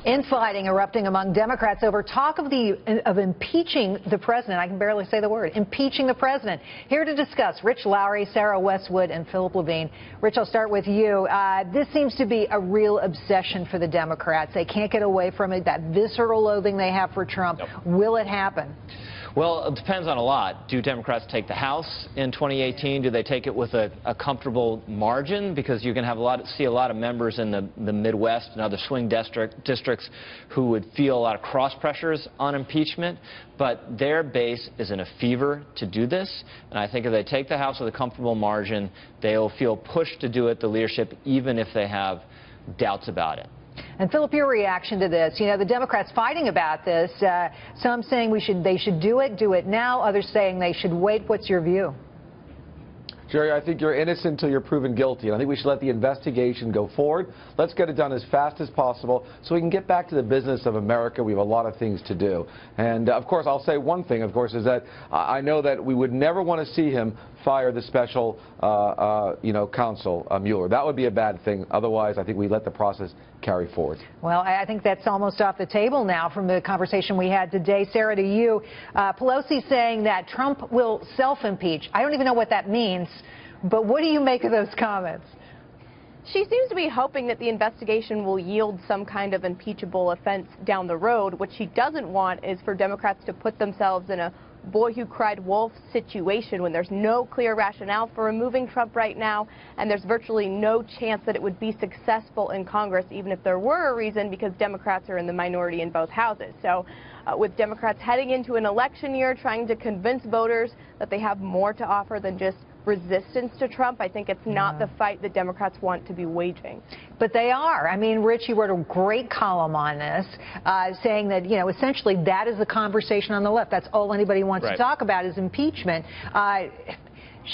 Infighting erupting among Democrats over talk of impeaching the president. I can barely say the word. Impeaching the president. Here to discuss, Rich Lowry, Sarah Westwood, and Philip Levine. Rich, I'll start with you. This seems to be a real obsession for the Democrats. They can't get away from it. That visceral loathing they have for Trump. Yep. Will it happen? Well, it depends on a lot. Do Democrats take the House in 2018? Do they take it with a comfortable margin? Because you're going to see a lot of members in the Midwest and other swing districts who would feel a lot of cross pressures on impeachment. But their base is in a fever to do this. And I think if they take the House with a comfortable margin, they'll feel pushed to do it, the leadership, even if they have doubts about it. And Philip, your reaction to this? You know, the Democrats fighting about this. Some saying they should do it now. Others saying they should wait. What's your view? Jerry, I think you're innocent until you're proven guilty. And I think we should let the investigation go forward. Let's get it done as fast as possible so we can get back to the business of America. We have a lot of things to do. And, of course, I'll say one thing, of course, is that I know that we would never want to see him fire the special, counsel, Mueller. That would be a bad thing. Otherwise, I think we let the process carry forward. Well, I think that's almost off the table now from the conversation we had today. Sarah, to you, Pelosi saying that Trump will self-impeach. I don't even know what that means, but what do you make of those comments? She seems to be hoping that the investigation will yield some kind of impeachable offense down the road. What she doesn't want is for Democrats to put themselves in a boy who cried wolf situation when there's no clear rationale for removing Trump right now, and there's virtually no chance that it would be successful in Congress, even if there were a reason, because Democrats are in the minority in both houses. So with Democrats heading into an election year trying to convince voters that they have more to offer than just resistance to Trump, I think it's not the fight that Democrats want to be waging. But they are. I mean, Rich, you wrote a great column on this, saying that, you know, essentially that is the conversation on the left. That's all anybody wants to talk about is impeachment.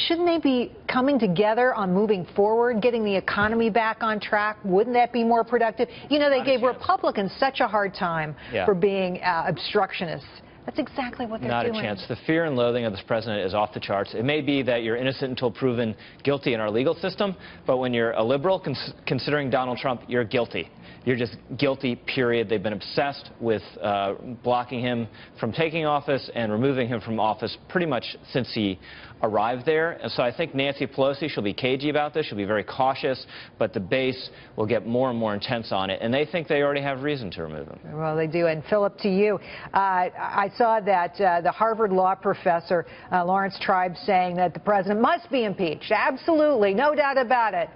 Shouldn't they be coming together on moving forward, getting the economy back on track? Wouldn't that be more productive? You know, they gave Republicans such a hard time for being obstructionists. That's exactly what they're doing. Not a chance. The fear and loathing of this president is off the charts. It may be that you're innocent until proven guilty in our legal system, but when you're a liberal considering Donald Trump, you're guilty. You're just guilty, period. They've been obsessed with blocking him from taking office and removing him from office pretty much since he arrived there. And so I think Nancy Pelosi, she'll be cagey about this. She'll be very cautious, but the base will get more and more intense on it. And they think they already have reason to remove him. Well, they do. And Philip, to you, I saw that the Harvard law professor, Lawrence Tribe, saying that the president must be impeached. Absolutely. No doubt about it.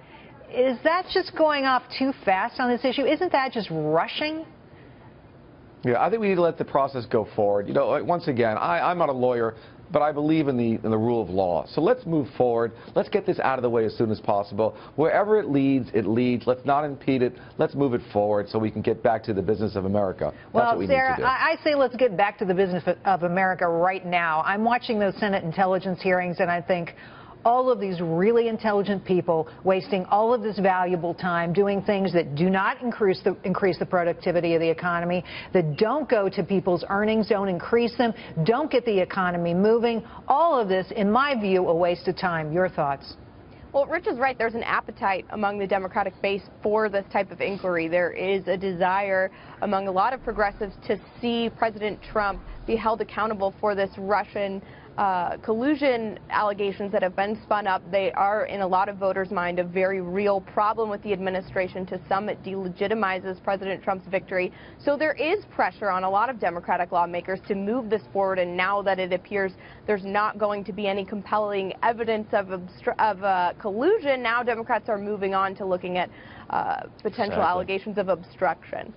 Is that just going off too fast on this issue? Isn't that just rushing? Yeah, I think we need to let the process go forward. You know, once again, I'm not a lawyer, but I believe in the rule of law. So let's move forward. Let's get this out of the way as soon as possible. Wherever it leads, it leads. Let's not impede it. Let's move it forward so we can get back to the business of America. Well, Sarah, I say let's get back to the business of America right now. I'm watching those Senate intelligence hearings, and I think, all of these really intelligent people wasting all of this valuable time doing things that do not increase the productivity of the economy, that don't go to people's earnings, don't increase them, don't get the economy moving. All of this, in my view, a waste of time. Your thoughts? Well, Rich is right. There's an appetite among the Democratic base for this type of inquiry. There is a desire among a lot of progressives to see President Trump be held accountable for this Russian collusion allegations that have been spun up. They are, in a lot of voters' mind, a very real problem with the administration. To some, it delegitimizes President Trump's victory. So there is pressure on a lot of Democratic lawmakers to move this forward, and now that it appears there's not going to be any compelling evidence of collusion, now Democrats are moving on to looking at potential allegations of obstruction.